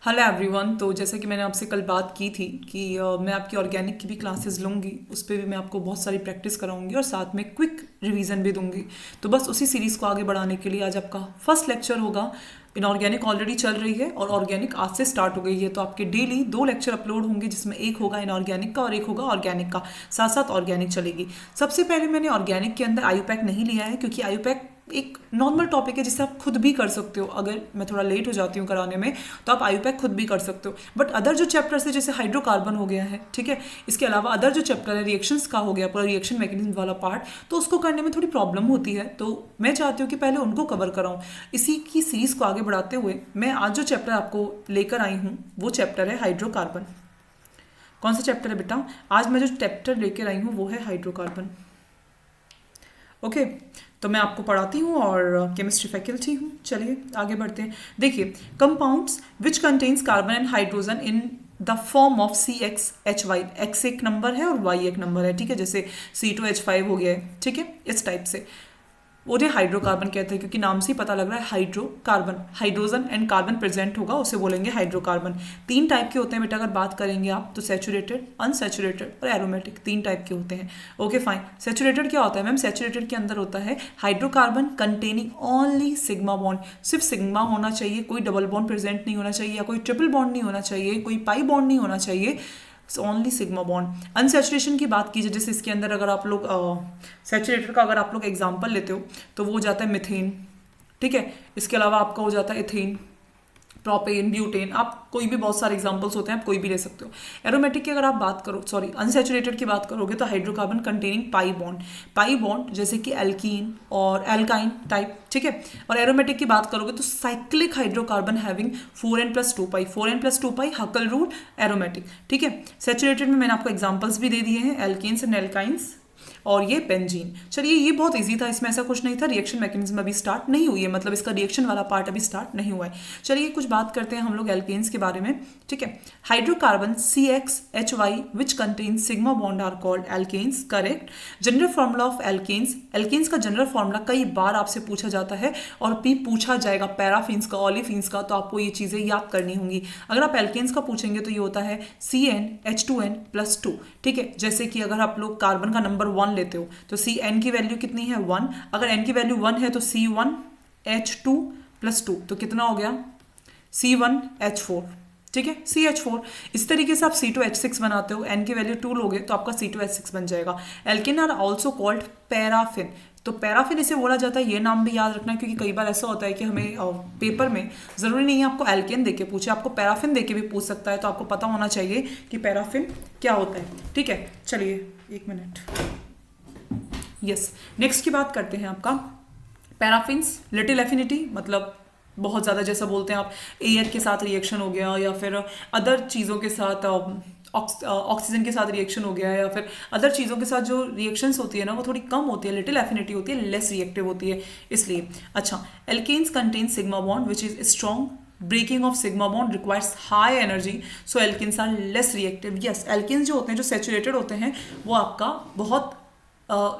Hello everyone. तो जैसे कि मैंने आपसे कल बात की थी कि मैं आपकी ऑर्गेनिक की भी क्लासेस लूँगी, उस पर भी मैं आपको बहुत सारी प्रैक्टिस कराऊंगी और साथ में क्विक रिवीजन भी दूंगी। तो बस उसी सीरीज़ को आगे बढ़ाने के लिए आज आपका फर्स्ट लेक्चर होगा। इनऑर्गेनिक ऑलरेडी चल रही है और ऑर्गेनिक आज से स्टार्ट हो गई है, तो आपके डेली 2 लेक्चर अपलोड होंगे, जिसमें एक होगा इनऑर्गेनिक का और एक होगा ऑर्गेनिक का। साथ साथ ऑर्गेनिक चलेगी। सबसे पहले मैंने ऑर्गेनिक के अंदर आयुपैक नहीं लिया है, क्योंकि आयुपैक एक नॉर्मल टॉपिक है जिसे आप खुद भी कर सकते हो। अगर मैं थोड़ा लेट हो जाती हूँ कराने में तो आप आयुपैक खुद भी कर सकते हो। बट अदर जो चैप्टर्स है, जैसे हाइड्रोकार्बन हो गया है, ठीक है, इसके अलावा अदर जो चैप्टर है रिएक्शंस का हो गया, पूरा रिएक्शन मैकेनिज्म वाला पार्ट, तो उसको करने में थोड़ी प्रॉब्लम होती है। तो मैं चाहती हूँ कि पहले उनको कवर कराऊँ। इसी की सीरीज़ को आगे बढ़ाते हुए मैं आज जो चैप्टर आपको लेकर आई हूँ वो चैप्टर है हाइड्रोकार्बन। कौन सा चैप्टर है बेटा? आज मैं जो चैप्टर लेकर आई हूँ वो है हाइड्रोकार्बन। ओके, तो मैं आपको पढ़ाती हूँ और केमिस्ट्री फैकल्टी हूँ। चलिए आगे बढ़ते हैं। देखिए, compounds which contains carbon and hydrogen in the form of CXHY। X एक नंबर है और वाई एक नंबर है, ठीक है, जैसे C2H5 हो गया है, ठीक है, इस टाइप से उन्हें हाइड्रोकार्बन कहते हैं, क्योंकि नाम से ही पता लग रहा है hydrocarbon, hydrogen and carbon present होगा, उसे बोलेंगे हाइड्रोकार्बन। 3 टाइप के होते हैं बेटा, अगर बात करेंगे आप तो सैचुरेटेड, अनसैचुरेटेड और एरोमेटिक, 3 टाइप के होते हैं। Okay fine. सैचुरेटेड क्या होता है मैम? सैचुरेटेड के अंदर होता है hydrocarbon containing only sigma bond. सिर्फ सिग्मा होना चाहिए, कोई डबल बॉन्ड प्रेजेंट नहीं होना चाहिए, या कोई ट्रिपल बॉन्ड नहीं होना चाहिए, कोई पाई बॉन्ड नहीं होना चाहिए, ओनली सिग्मा बॉन्ड। अनसैचुरेशन की बात कीजिए, जैसे इसके अंदर अगर आप लोग सैचुरेटेड का अगर आप लोग एग्जांपल लेते हो तो वो हो जाता है मिथेन, ठीक है, इसके अलावा आपका हो जाता है इथेन, प्रोपेन, ब्यूटेन, आप कोई भी, बहुत सारे एग्जांपल्स होते हैं, आप कोई भी ले सकते हो। एरोमेटिक की अगर आप बात करो, सॉरी अनसैचुरेटेड की बात करोगे तो hydrocarbon containing pi bond, pi bond जैसे कि एल्कीन और एल्काइन टाइप, ठीक है। और एरोमेटिक की बात करोगे तो साइक्लिक हाइड्रोकार्बन हैविंग 4n+2 पाई, 4n+2 पाई हकल रूल, एरोमेटिक, ठीक है। सैचुरेटेड में मैंने आपको एग्जाम्पल्स भी दे दिए हैं, एल्केन्स एंड एल्काइंस और ये बेंजीन। चलिए, ये बहुत इजी था, इसमें ऐसा कुछ नहीं था। रिएक्शन मैकेनिज्म अभी स्टार्ट नहीं हुई है, मतलब इसका रिएक्शन वाला पार्ट अभी स्टार्ट नहीं हुआ है। चलिए कुछ बात करते हैं हम लोग एल्केन्स के बारे में, ठीक है। Hydrocarbon CXHY which contain sigma bond are called alkanes, correct. General formula of alkanes, alkanes का जनरल फॉर्मूला कई बार आपसे पूछा जाता है और भी पूछा जाएगा, पैराफिन्स का, ओलिफिन्स का, तो आपको ये चीज़ें याद करनी होंगी। अगर आप एल्केन्स का पूछेंगे तो ये होता है CnH2n+2, ठीक है। जैसे कि अगर आप लोग कार्बन का नंबर 1 लेते हो तो CN की वैल्यू कितनी है? 1। अगर N की वैल्यू 1 है तो C1H2+2, तो कितना हो गया? C1H4, ठीक है, CH4। इस तरीके से आप C2H6 बनाते हो, N की वैल्यू 2 लोगे तो आपका C2H6 बन जाएगा। Alkane are also called paraffin, तो पैराफिन इसे बोला जाता है, ये नाम भी याद रखना, क्योंकि कई बार ऐसा होता है कि हमें पेपर में जरूरी नहीं है आपको एल्केन देके पूछे, आपको पैराफिन देके भी पूछ सकता है, तो आपको पता होना चाहिए कि पैराफिन क्या होता है, ठीक है। चलिए 1 मिनट, यस। नेक्स्ट की बात करते हैं आपका पैराफिन्स, लिटिल एफिनिटी, मतलब बहुत ज़्यादा, जैसा बोलते हैं आप एयर के साथ रिएक्शन हो गया, या फिर अदर चीज़ों के साथ ऑक्सीजन के साथ रिएक्शन हो गया, या फिर अदर चीज़ों के साथ जो रिएक्शंस होती है ना वो थोड़ी कम होती है, लिटिल एफिनिटी होती है, लेस रिएक्टिव होती है, इसलिए। अच्छा, alkanes contain sigma bond which is strong, breaking of sigma bond requires high energy, so alkanes are less reactive. Yes, alkanes जो होते हैं, जो सैचुरेटेड होते हैं, वो आपका बहुत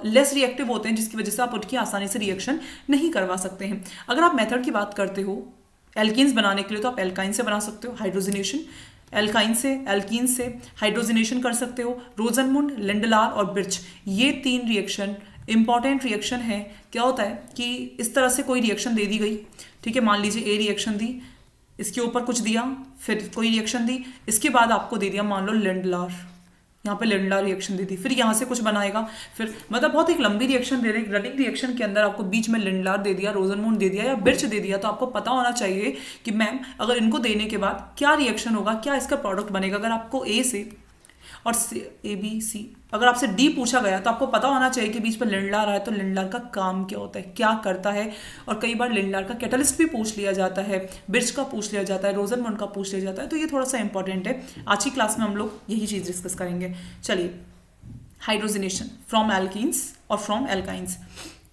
लेस रिएक्टिव होते हैं, जिसकी वजह से आप उनकी आसानी से रिएक्शन नहीं करवा सकते हैं। अगर आप मेथड की बात करते हो एल्केन्स बनाने के लिए तो आप एल्काइन से बना सकते हो, हाइड्रोजनेशन, एल्काइन से, एल्कीन से हाइड्रोजनेशन कर सकते हो। रोजनमुंड, लिंडलार और बिर्च, ये 3 रिएक्शन इंपॉर्टेंट रिएक्शन है। क्या होता है कि इस तरह से कोई रिएक्शन दे दी गई, ठीक है, मान लीजिए ए रिएक्शन दी, इसके ऊपर कुछ दिया, फिर कोई रिएक्शन दी, इसके बाद आपको दे दिया मान लो लिंडलार, यहाँ पे लिंडलार रिएक्शन दे दी, फिर यहाँ से कुछ बनाएगा, फिर मतलब बहुत एक लंबी रिएक्शन दे रही, रनिंग रिएक्शन के अंदर आपको बीच में लिंडलार दे दिया, रोजनमुंड दे दिया या बिर्च दे दिया, तो आपको पता होना चाहिए कि मैम अगर इनको देने के बाद क्या रिएक्शन होगा, क्या इसका प्रोडक्ट बनेगा। अगर आपको ए से और ABC, अगर आपसे डी पूछा गया तो आपको पता होना चाहिए कि बीच में लिंडलार आया तो लिंडलार का काम क्या होता है, क्या करता है। और कई बार लिंडलार का कैटलिस्ट भी पूछ लिया जाता है, बिर्च का पूछ लिया जाता है, रोजनमुंड का पूछ लिया जाता है, तो ये थोड़ा सा इंपॉर्टेंट है। आज की क्लास में हम लोग यही चीज़ डिस्कस करेंगे। चलिए, हाइड्रोजनेशन फ्रॉम एल्कीन्स और from alkynes,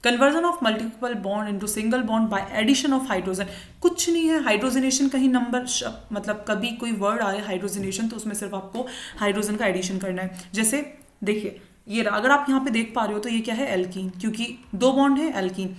conversion of multiple bond into single bond by addition of hydrogen. कुछ नहीं है हाइड्रोजनेशन, कहीं नंबर मतलब कभी कोई वर्ड आए हाइड्रोजनेशन तो उसमें सिर्फ आपको हाइड्रोजन का एडिशन करना है। जैसे देखिए, ये अगर आप यहाँ पे देख पा रहे हो तो ये क्या है? एल्कीन, क्योंकि 2 बॉन्ड है एल्कीन।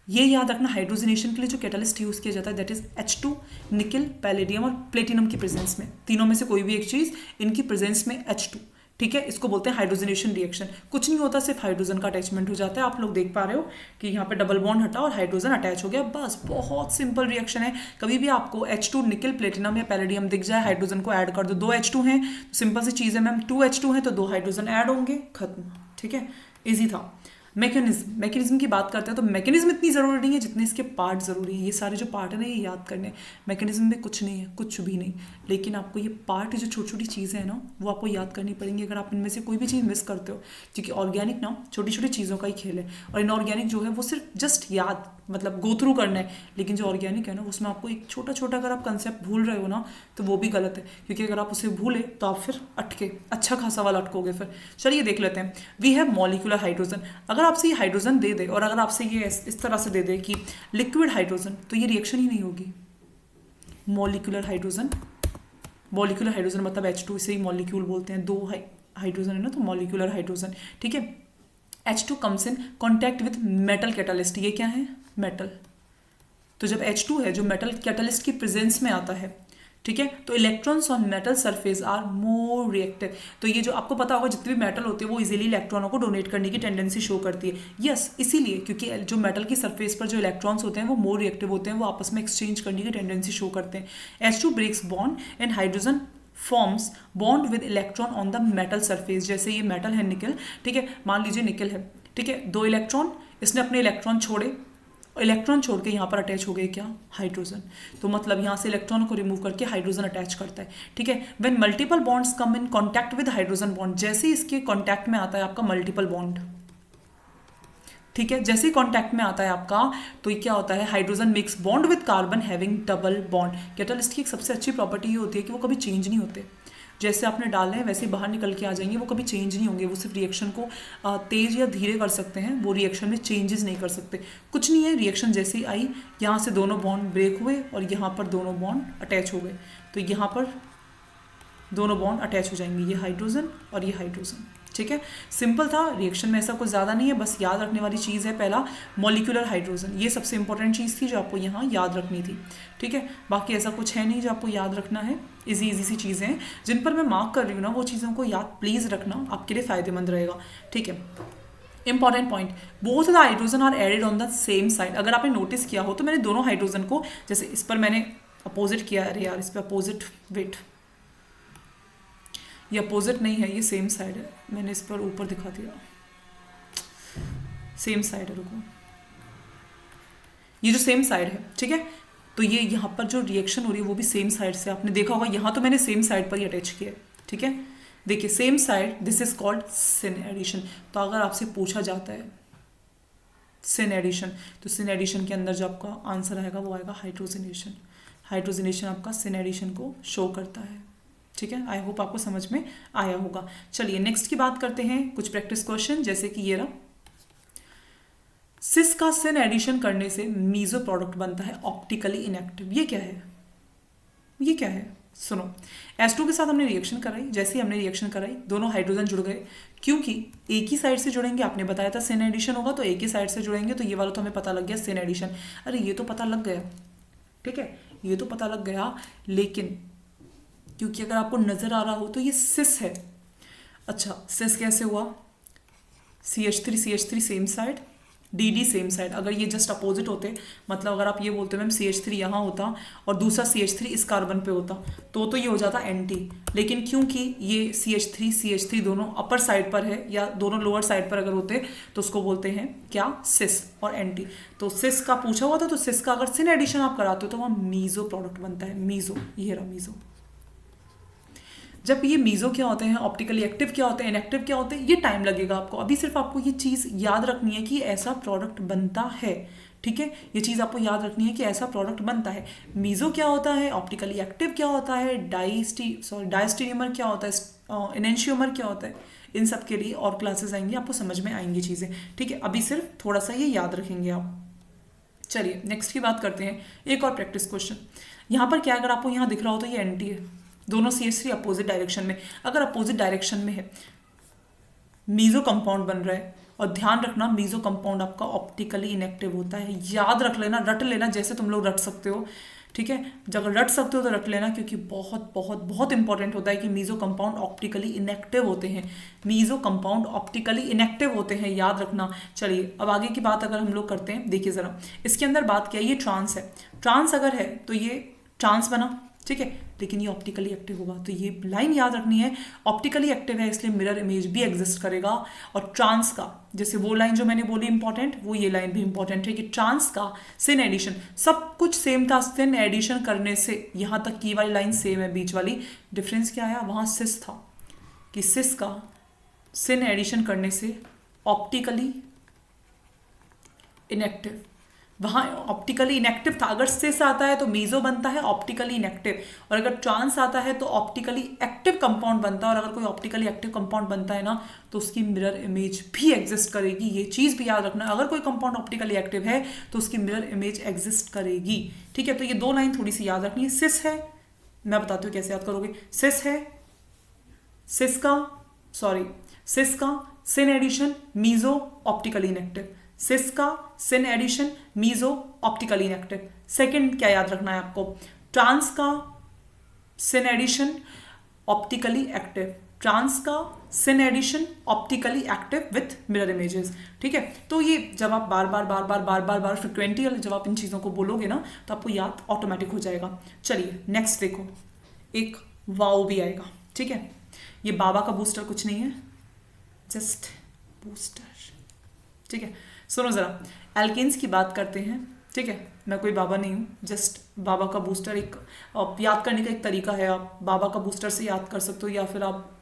ये याद रखना, हाइड्रोजनेशन के लिए जो कैटलिस्ट यूज किया जाता है दैट इज H2, निकल, पैलेडियम और प्लेटिनम की प्रेजेंस में, तीनों में से कोई भी एक चीज इनकी प्रेजेंस में H2, ठीक है, इसको बोलते हैं हाइड्रोजनेशन रिएक्शन। कुछ नहीं होता, सिर्फ हाइड्रोजन का अटैचमेंट हो जाता है। आप लोग देख पा रहे हो कि यहाँ पे डबल बॉन्ड हटा और हाइड्रोजन अटैच हो गया, बस बहुत सिंपल रिएक्शन है। कभी भी आपको H2, निकल, प्लेटिनम या पैलेडियम दिख जाए, हाइड्रोजन को ऐड कर दो, 2 H2 हैं, तो सिंपल सी चीज़ है मैम, 2 H2 हैं तो 2 हाइड्रोजन ऐड होंगे, खत्म, ठीक है, ईजी था। मैकेनिज्म की बात करते हैं तो मैकेनिज्म इतनी ज़रूरी नहीं है जितने इसके पार्ट ज़रूरी है। ये सारे जो पार्ट है ना, ये याद करने। मैकेनिज्म में कुछ नहीं है, कुछ भी नहीं, लेकिन आपको ये पार्ट, जो छोटी छोटी चीज़ें हैं ना, वो आपको याद करनी पड़ेंगी अगर आप इनमें से कोई भी चीज़ मिस करते हो, क्योंकि ऑर्गेनिक ना छोटी छोटी चीज़ों का ही खेल है, और इनऑर्गेनिक जो है वो सिर्फ जस्ट याद, मतलब गो थ्रू करना है। लेकिन जो ऑर्गेनिक है ना, उसमें आपको एक छोटा छोटा अगर आप कंसेप्ट भूल रहे हो ना, तो वो भी गलत है, क्योंकि अगर आप उसे भूले तो आप फिर अटके, अच्छा खासा वाला अटकोगे फिर। चलिए देख लेते हैं। We have molecular hydrogen. अगर आपसे ये हाइड्रोजन दे दे और अगर आपसे ये इस तरह से दे दे कि लिक्विड हाइड्रोजन, तो ये रिएक्शन ही नहीं होगी। मॉलिक्यूलर हाइड्रोजन, मॉलिक्यूलर हाइड्रोजन मतलब H2, इसे ही मॉलिक्यूल बोलते हैं, 2 हाइड्रोजन है ना, तो मॉलिक्यूलर हाइड्रोजन, ठीक है। H2 comes in contact with metal catalyst, ये क्या है, मेटल। तो जब H2 है जो मेटल कैटलिस्ट की प्रेजेंस में आता है, ठीक है, तो electrons on metal surface are more reactive. तो ये जो आपको पता होगा, जितने भी मेटल होते हैं वो इजीली इलेक्ट्रॉनों को डोनेट करने की टेंडेंसी शो करती है। यस, इसीलिए क्योंकि जो मेटल की सरफेस पर जो इलेक्ट्रॉन्स होते हैं वो मोर रिएक्टिव होते हैं, वो आपस में एक्सचेंज करने की टेंडेंसी शो करते हैं। H2 breaks bond and hydrogen forms bond with electron on the metal surface. जैसे ये मेटल है निकल, ठीक है, मान लीजिए निकल है, ठीक है, 2 इलेक्ट्रॉन, इसने अपने इलेक्ट्रॉन छोड़े, इलेक्ट्रॉन छोड़ के यहाँ पर अटैच हो गए क्या, हाइड्रोजन। तो मतलब यहाँ से इलेक्ट्रॉन को रिमूव करके हाइड्रोजन अटैच करता है, ठीक है। When multiple bonds come in contact with hydrogen bond, जैसे ही इसके कांटेक्ट में आता है आपका मल्टीपल बॉन्ड, ठीक है, जैसे ही कांटेक्ट में आता है आपका, तो ये क्या होता है, hydrogen mix bond with carbon having double bond. Catalyst की एक सबसे अच्छी प्रॉपर्टी ये होती है कि वो कभी चेंज नहीं होते, जैसे आपने डाले हैं वैसे बाहर निकल के आ जाएंगे, वो कभी चेंज नहीं होंगे। वो सिर्फ रिएक्शन को तेज या धीरे कर सकते हैं, वो रिएक्शन में चेंजेस नहीं कर सकते। कुछ नहीं है, रिएक्शन जैसे ही आई, यहाँ से दोनों बॉन्ड ब्रेक हुए और यहाँ पर दोनों बॉन्ड अटैच हो गए, तो यहाँ पर दोनों बॉन्ड अटैच हो जाएंगे, ये हाइड्रोजन और ये हाइड्रोजन, ठीक है। सिंपल था, रिएक्शन में ऐसा कुछ ज़्यादा नहीं है, बस याद रखने वाली चीज़ है पहला मॉलिक्यूलर हाइड्रोजन, ये सबसे इंपॉर्टेंट चीज़ थी जो आपको यहाँ याद रखनी थी, ठीक है। बाकी ऐसा कुछ है नहीं जो आपको याद रखना है, इजी सी चीज़ें हैं जिन पर मैं मार्क कर रही हूँ ना, वो चीज़ों को याद प्लीज़ रखना, आपके लिए फ़ायदेमंद रहेगा, ठीक है। Important point, both the hydrogen are added on the same side. अगर आपने नोटिस किया हो तो मैंने दोनों हाइड्रोजन को, जैसे इस पर मैंने अपोजिट किया, अरे यार इस पर अपोजिट, वेट, ये अपोजिट नहीं है, ये सेम साइड है, मैंने इस पर ऊपर दिखा दिया, सेम साइड है, रुको, ये जो सेम साइड है, ठीक है, तो ये यहाँ पर जो रिएक्शन हो रही है वो भी सेम साइड से, आपने देखा होगा, यहाँ तो मैंने सेम साइड पर ही अटैच किया है, ठीक है। देखिए same side, this is called syn addition. तो अगर आपसे पूछा जाता है सिन एडिशन, तो सिन एडिशन के अंदर जो आपका आंसर आएगा वो आएगा हाइड्रोजनेशन। हाइड्रोजनेशन आपका सिन एडिशन को शो करता है, ठीक है। आई होप आपको समझ में आया होगा। चलिए नेक्स्ट की बात करते हैं, कुछ प्रैक्टिस क्वेश्चन, जैसे कि ये रहा, सिस का सिन एडिशन करने से मीजो प्रोडक्ट बनता है ऑप्टिकली इनएक्टिव। ये क्या है, ये क्या है, सुनो, H2 के साथ हमने रिएक्शन कराई, जैसे ही हमने रिएक्शन कराई दोनों हाइड्रोजन जुड़ गए, क्योंकि एक ही साइड से जुड़ेंगे, आपने बताया था सिन एडिशन होगा तो एक ही साइड से जुड़ेंगे, तो ये वाला तो हमें पता लग गया सिन एडिशन। अरे ये तो पता लग गया, ठीक है, ये तो पता लग गया, लेकिन क्योंकि अगर आपको नजर आ रहा हो तो ये सिस है। अच्छा, सिस कैसे हुआ, CH3 same side, DD same side. अगर ये जस्ट अपोजिट होते, मतलब अगर आप ये बोलते मैम CH3 यहाँ होता और दूसरा CH3 इस कार्बन पे होता, तो ये हो जाता एंटी। लेकिन क्योंकि ये CH3 दोनों अपर साइड पर है या दोनों लोअर साइड पर अगर होते तो उसको बोलते हैं क्या, सिस और एंटी। तो सिस का पूछा हुआ था, तो सिस का अगर सिन एडिशन आप कराते हो तो वहाँ मीजो प्रोडक्ट बनता है, मीजो, ये रहा मीजो। जब ये मीजो क्या होते हैं, ऑप्टिकली एक्टिव क्या होते हैं, इनएक्टिव क्या होते हैं, ये टाइम लगेगा आपको। अभी सिर्फ आपको ये चीज़ याद रखनी है कि ऐसा प्रोडक्ट बनता है, ठीक है, ये चीज़ आपको याद रखनी है कि ऐसा प्रोडक्ट बनता है। मीजो क्या होता है, ऑप्टिकली एक्टिव क्या होता है, डायस्टेरियोमर क्या होता है, एनेंशियोमर क्या होता है, इन सब के लिए और क्लासेस आएंगी, आपको समझ में आएंगी चीज़ें, ठीक है। अभी सिर्फ थोड़ा सा ये याद रखेंगे आप। चलिए नेक्स्ट की बात करते हैं, एक और प्रैक्टिस क्वेश्चन। यहाँ पर क्या, अगर आपको यहाँ दिख रहा हो तो ये एंटी है, दोनों CH3 अपोजिट डायरेक्शन में। अगर अपोजिट डायरेक्शन में है, मीजो कंपाउंड बन रहा है, और ध्यान रखना मीजो कंपाउंड आपका ऑप्टिकली इनएक्टिव होता है। याद रख लेना, रट लेना, जैसे तुम लोग रट सकते हो, ठीक है। जब रट सकते हो तो रट लेना, क्योंकि बहुत बहुत बहुत इंपॉर्टेंट होता है कि मीजो कंपाउंड ऑप्टिकली इनएक्टिव होते हैं। मीजो कंपाउंड ऑप्टिकली इनएक्टिव होते हैं, याद रखना। चलिए अब आगे की बात अगर हम लोग करते हैं, देखिए जरा इसके अंदर बात क्या है, ये ट्रांस है। ट्रांस अगर है तो ये ट्रांस बना, ठीक है, लेकिन ये ऑप्टिकली एक्टिव होगा। तो ये लाइन याद रखनी है, ऑप्टिकली एक्टिव है इसलिए मिरर इमेज भी एग्जिस्ट करेगा। और ट्रांस का, जैसे वो लाइन जो मैंने बोली इंपॉर्टेंट, वो ये लाइन भी इंपॉर्टेंट है कि ट्रांस का सिन एडिशन, सब कुछ सेम था, सिन एडिशन करने से यहाँ तक की वाली लाइन सेम है, बीच वाली डिफरेंस क्या आया, वहाँ सिस था कि सिस का सिन एडिशन करने से ऑप्टिकली इनएक्टिव, वहाँ ऑप्टिकली इनएक्टिव था। अगर सिस आता है तो मीजो बनता है ऑप्टिकली इनएक्टिव, और अगर ट्रांस आता है तो ऑप्टिकली एक्टिव कंपाउंड बनता है। और अगर कोई ऑप्टिकली एक्टिव कंपाउंड बनता है ना तो उसकी मिरर इमेज भी एग्जिस्ट करेगी, ये चीज़ भी याद रखना। अगर कोई कंपाउंड ऑप्टिकली एक्टिव है तो उसकी मिरर इमेज एग्जिस्ट करेगी, ठीक है। तो ये दो लाइन थोड़ी सी याद रखनी है। सिस है, मैं बताती हूँ कैसे याद करोगे। सिस है, सिस का syn addition meso optically inactive, cis का syn addition meso optically inactive. Second क्या याद रखना है आपको, ट्रांस का syn addition optically active, trans का syn addition optically active with mirror images, ठीक है। तो ये जब आप बार बार फ्रिक्वेंटली जब आप इन चीज़ों को बोलोगे ना तो आपको याद ऑटोमेटिक हो जाएगा। चलिए नेक्स्ट देखो, एक वाओ भी आएगा, ठीक है। ये बाबा का बूस्टर कुछ नहीं है, जस्ट बूस्टर, ठीक है। सुनो ज़रा, एल्केन्स की बात करते हैं, ठीक है। मैं कोई बाबा नहीं हूँ, जस्ट बाबा का बूस्टर एक याद करने का एक तरीका है। आप बाबा का बूस्टर से याद कर सकते हो, या फिर आप,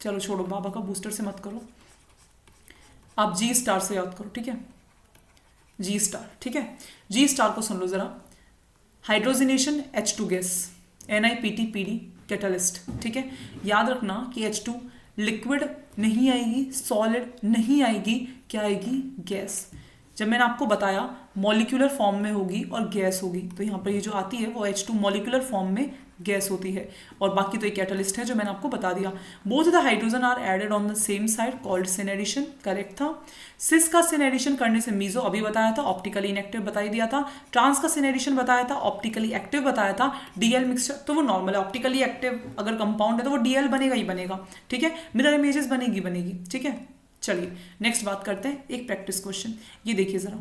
चलो छोड़ो, बाबा का बूस्टर से मत करो, आप जी स्टार से याद करो, ठीक है। जी स्टार, ठीक है। जी स्टार को सुन लो ज़रा, hydrogenation H2 gas, NiPT_PD catalyst, ठीक है। याद रखना कि H2 लिक्विड नहीं आएगी, सॉलिड नहीं आएगी, क्या आएगी, गैस। जब मैंने आपको बताया मॉलिक्यूलर फॉर्म में होगी और गैस होगी, तो यहाँ पर ये जो आती है वो H2 मॉलिक्यूलर फॉर्म में गैस होती है, और बाकी तो एक कैटलिस्ट है जो मैंने आपको बता दिया। Both the hydrogen are added on the same side called syn addition, correct था। सिस का सिन एडिशन करने से मीजो अभी बताया था, ऑप्टिकली इनएक्टिव बता दिया था। ट्रांस का सिन एडिशन बताया था, ऑप्टिकली एक्टिव बताया था। डीएल मिक्सचर तो वो नॉर्मल है, ऑप्टिकली एक्टिव अगर कंपाउंड है तो वो डीएल बनेगा ही बनेगा, ठीक है। मिरर इमेजेस बनेगी, ठीक है। चलिए नेक्स्ट बात करते हैं, एक प्रैक्टिस क्वेश्चन, ये देखिए जरा।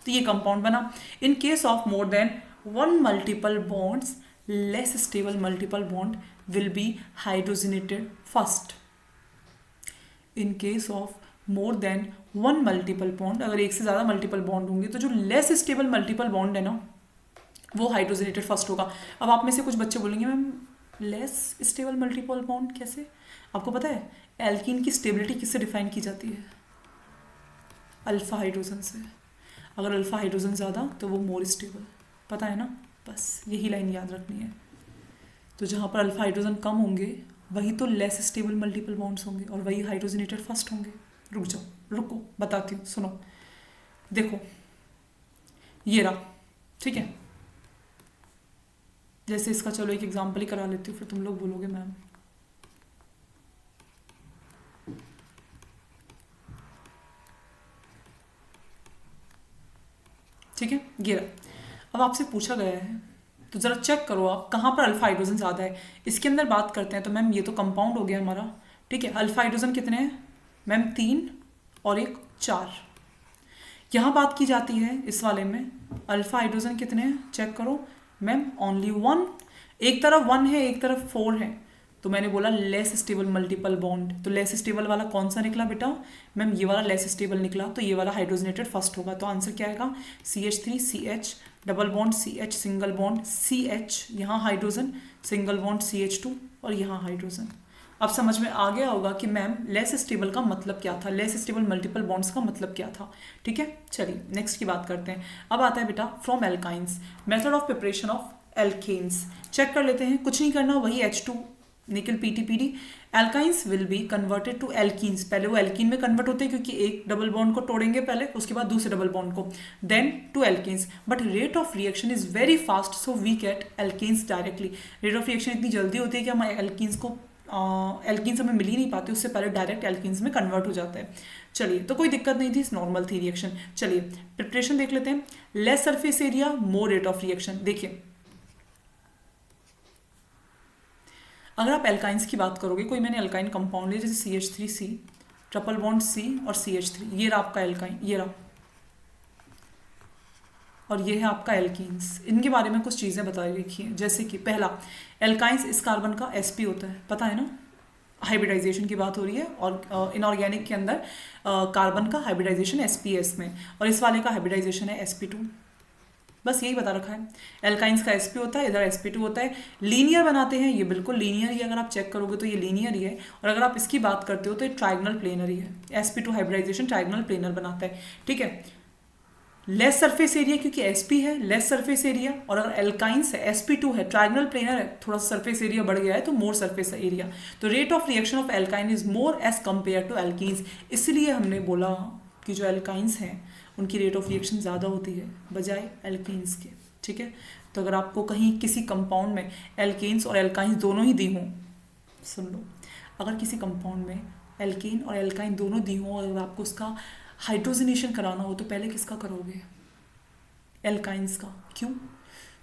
तो ये कंपाउंड बना, in case of more than one multiple bonds less stable multiple bond will be hydrogenated first. In case of more than one multiple bond, अगर एक से ज़्यादा मल्टीपल बॉन्ड होंगे तो जो लेस स्टेबल मल्टीपल बॉन्ड है ना वो हाइड्रोजनेटेड फर्स्ट होगा। अब आप में से कुछ बच्चे बोलेंगे ma'am less stable multiple bond कैसे? आपको पता है एल्कीन की स्टेबिलिटी किससे डिफाइन की जाती है? अल्फा हाइड्रोजन से। अगर अल्फा हाइड्रोजन ज़्यादा तो वो मोर स्टेबल, पता है ना? बस यही लाइन याद रखनी है। तो जहाँ पर अल्फा हाइड्रोजन कम होंगे वही तो लेस स्टेबल मल्टीपल बॉन्ड्स होंगे और वही हाइड्रोजनेटेड फर्स्ट होंगे। रुको बताती हूँ, सुनो। देखो ये रहा, ठीक है। जैसे इसका चलो एक एग्जांपल ही करा लेती हूँ, फिर तुम लोग बोलोगे मैम। ठीक है, ये रहा। अब आपसे पूछा गया है तो ज़रा चेक करो आप कहाँ पर अल्फा हाइड्रोजन ज़्यादा है। इसके अंदर बात करते हैं तो मैम ये तो कंपाउंड हो गया हमारा, ठीक है। अल्फा हाइड्रोजन कितने हैं मैम? 3 और एक 4। यहाँ बात की जाती है इस वाले में अल्फा हाइड्रोजन कितने हैं, चेक करो मैम। ओनली 1। एक तरफ 1 है, एक तरफ 4 है, तो मैंने बोला लेस स्टेबल मल्टीपल बॉन्ड। तो लेस स्टेबल वाला कौन सा निकला बेटा? मैम ये वाला लेस स्टेबल निकला, तो ये वाला हाइड्रोजनेटेड फर्स्ट होगा। तो आंसर क्या आएगा? CH3 CH double bond CH single bond CH, यहाँ हाइड्रोजन सिंगल बॉन्ड CH2 और यहाँ हाइड्रोजन। अब समझ में आ गया होगा कि मैम लेस स्टेबल का मतलब क्या था, लेस स्टेबल मल्टीपल बॉन्ड्स का मतलब क्या था, ठीक है। चलिए नेक्स्ट की बात करते हैं। अब आता है बेटा from alkynes, method of preparation of alkanes. Check कर लेते हैं, कुछ नहीं करना, वही H2 nickel PTPD। Alkynes will be converted to alkenes. पहले वो एल्कीन में कन्वर्ट होते हैं क्योंकि एक डबल बॉन्ड को तोड़ेंगे पहले, उसके बाद दूसरे डबल बॉन्ड को, then to alkenes. But rate of reaction is very fast, so we get alkenes directly. Rate of reaction इतनी जल्दी होती है कि हम एल्कीन्स को एल्कीन्स हमें मिल ही नहीं पाते, उससे पहले डायरेक्ट एल्कीन्स में कन्वर्ट हो जाता है। चलिए, तो कोई दिक्कत नहीं थी, नॉर्मल थी रिएक्शन। चलिए प्रिपरेशन देख लेते हैं। Less surface area, more rate of reaction. देखिए, अगर आप एल्काइंस की बात करोगे, कोई मैंने एल्काइन कंपाउंड लिया जैसे CH3C, ट्रिपल बॉन्ड C और CH3, ये रहा आपका एल्काइन, ये रहा, और ये है आपका एल्कीन्स। इनके बारे में कुछ चीज़ें बताई रखी हैं, जैसे कि पहला, एल्काइंस इस कार्बन का sp होता है, पता है ना, हाइब्रिडाइजेशन की बात हो रही है, और इनऑर्गेनिक के अंदर कार्बन का हाइब्रिडाइजेशन sps में, और इस वाले का हाइब्रिडाइजेशन है sp2। बस यही बता रखा है। एल्काइंस का sp होता है, इधर sp2 होता है। लीनियर बनाते हैं, ये बिल्कुल लीनियर ही, अगर आप चेक करोगे तो ये लीनियर ही है, और अगर आप इसकी बात करते हो तो ये ट्राइगनल प्लेनर ही है। sp2 हाइब्रिडाइजेशन ट्राइगनल प्लेनर बनाता है, ठीक है। लेस सरफेस एरिया, क्योंकि sp है, लेस सरफेस एरिया, और अगर एल्काइंस है, sp2 है, ट्राइगनल प्लेनर है, थोड़ा सा सरफेस एरिया बढ़ गया है तो मोर सरफेस एरिया। तो rate of reaction of alkyne is more as compare to alkenes. इसलिए हमने बोला कि जो एल्काइंस हैं उनकी रेट ऑफ रिएक्शन ज़्यादा होती है बजाय एल्कीन्स के, ठीक है। तो अगर आपको कहीं किसी कंपाउंड में एल्केन्स और एल्काइंस दोनों ही दी हों, सुन लो, अगर किसी कंपाउंड में एल्केन और एल्काइन दोनों दी हों, अगर आपको उसका हाइड्रोजनेशन कराना हो तो पहले किसका करोगे? एल्काइंस का। क्यों?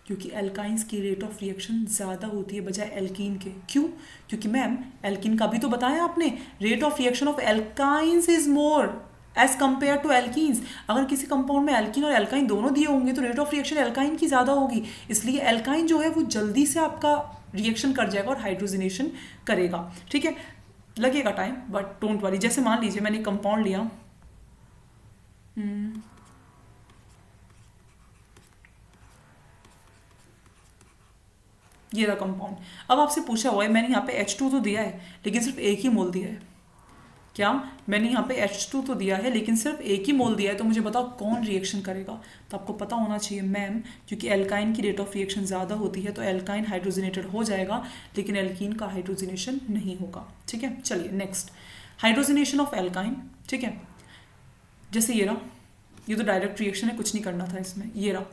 क्योंकि एल्काइंस की रेट ऑफ रिएक्शन ज़्यादा होती है बजाय एल्कीन के। क्यों? क्योंकि मैम एल्कीन का भी तो बताया आपने, rate of reaction of alkynes is more as compare to alkenes. अगर किसी कंपाउंड में एल्कीन और एल्काइन दोनों दिए होंगे तो रेट ऑफ रिएक्शन एल्काइन की ज़्यादा होगी, इसलिए एल्काइन जो है वो जल्दी से आपका रिएक्शन कर जाएगा और हाइड्रोजनेशन करेगा, ठीक है। लगेगा टाइम बट डोंट वरी। जैसे मान लीजिए मैंने कंपाउंड लिया, ये रहा कंपाउंड। अब आपसे पूछा हुआ है, मैंने यहाँ पे H2 तो दिया है लेकिन सिर्फ एक ही मोल दिया है। क्या? मैंने यहाँ पे H2 तो दिया है लेकिन सिर्फ एक ही मोल दिया है, तो मुझे बताओ कौन रिएक्शन करेगा? तो आपको पता होना चाहिए मैम, क्योंकि एल्काइन की रेट ऑफ रिएक्शन ज़्यादा होती है तो एल्काइन हाइड्रोजनेटेड हो जाएगा लेकिन एल्कीन का हाइड्रोजनेशन नहीं होगा, ठीक है। चलिए नेक्स्ट, हाइड्रोजनेशन ऑफ एल्काइन, ठीक है। जैसे ये रहा, ये तो डायरेक्ट रिएक्शन है, कुछ नहीं करना था इसमें, ये रहा।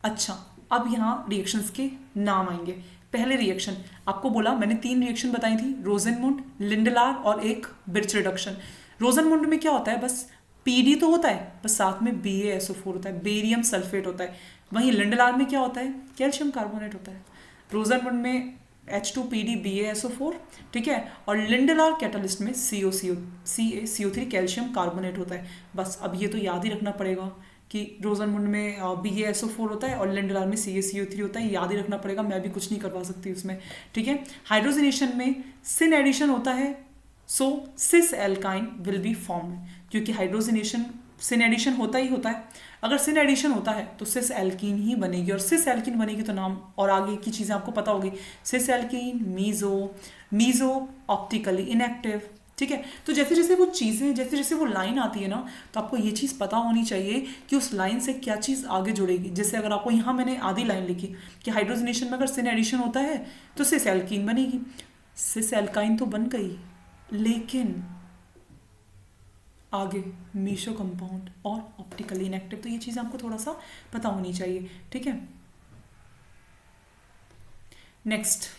अच्छा, अब यहाँ रिएक्शंस के नाम आएंगे। पहले रिएक्शन आपको बोला, मैंने 3 रिएक्शन बताई थी, रोजनमुंड, लिंडलार और एक बिर्च रिडक्शन। रोजनमुंड में क्या होता है? बस पीडी तो होता है, बस साथ में BaSO4 होता है, बेरियम सल्फेट होता है। वहीं लिंडलार में क्या होता है? कैल्शियम कार्बोनेट होता है। रोजनमुंड में H2PD BaSO4, ठीक है, और लिंडलार कैटलिस्ट में CaCO3 कैल्शियम कार्बोनेट होता है। बस अब ये तो याद ही रखना पड़ेगा कि रोजनमुंड में BaSO4 होता है और लिंडलार में CaCO3 होता है, याद ही रखना पड़ेगा, मैं भी कुछ नहीं करवा सकती उसमें, ठीक है। हाइड्रोजनेशन में सिन एडिशन होता है, सो सिस एल्काइन विल बी फॉर्म्ड, क्योंकि हाइड्रोजनेशन सिन एडिशन होता ही होता है। अगर सिन एडिशन होता है तो सिस एल्कीन ही बनेगी, और सिस एल्कीन बनेगी तो नाम और आगे की चीज़ें आपको पता होगी, cis alkene, meso optically inactive, ठीक है। तो जैसे जैसे वो चीज़ें, जैसे जैसे वो लाइन आती है ना, तो आपको ये चीज़ पता होनी चाहिए कि उस लाइन से क्या चीज़ आगे जुड़ेगी। जैसे अगर आपको यहाँ मैंने आधी लाइन लिखी कि हाइड्रोजनेशन में अगर सिन एडिशन होता है तो सिस एल्कीन बनेगी, सिस एल्काइन तो बन गई, लेकिन आगे मीशो कंपाउंड और ऑप्टिकली इनएक्टिव, तो ये चीज़ आपको थोड़ा सा पता होनी चाहिए, ठीक है। नेक्स्ट,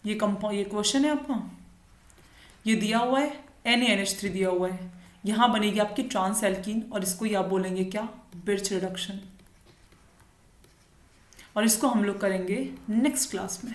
ये क्वेश्चन है आपका, ये दिया हुआ है, NaNH3 दिया हुआ है, यहाँ बनेगी आपकी ट्रांस एल्कीन, और इसको ये आप बोलेंगे क्या? Birch reduction. और इसको हम लोग करेंगे नेक्स्ट क्लास में,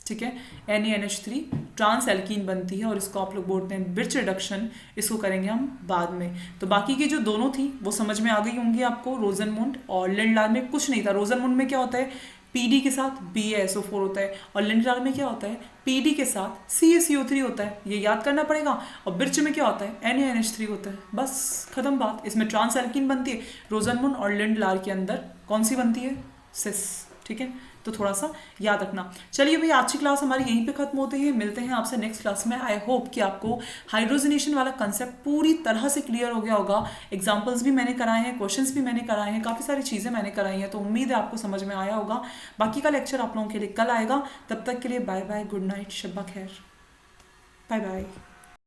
ठीक है। NaNH3 ट्रांस एल्कीन बनती है और इसको आप लोग बोलते हैं बिर्च रिडक्शन, इसको करेंगे हम बाद में। तो बाकी की जो दोनों थी वो समझ में आ गई होंगी आपको। रोजनमुंड और लिंडलार में कुछ नहीं था। रोजनमुंड में क्या होता है? PD के साथ BaSO4 होता है, और लिंडलार में क्या होता है? PD के साथ CaCO3 होता है, ये याद करना पड़ेगा। और बिर्च में क्या होता है? NaNH3 होता है, बस खत्म बात। इसमें ट्रांस एल्कीन बनती है, रोजनमुंड और लिंडलार के अंदर कौन सी बनती है? सिस, ठीक है। तो थोड़ा सा याद रखना। चलिए भाई, आज की क्लास हमारी यहीं पे खत्म होती है, मिलते हैं आपसे नेक्स्ट क्लास में। आई होप कि आपको हाइड्रोजनेशन वाला कंसेप्ट पूरी तरह से क्लियर हो गया होगा। एग्जांपल्स भी मैंने कराए हैं, क्वेश्चंस भी मैंने कराए हैं, काफ़ी सारी चीज़ें मैंने कराई हैं, तो उम्मीद है आपको समझ में आया होगा। बाकी का लेक्चर आप लोगों के लिए कल आएगा, तब तक के लिए बाय बाय, गुड नाइट, शब्बा खैर, बाय बाय।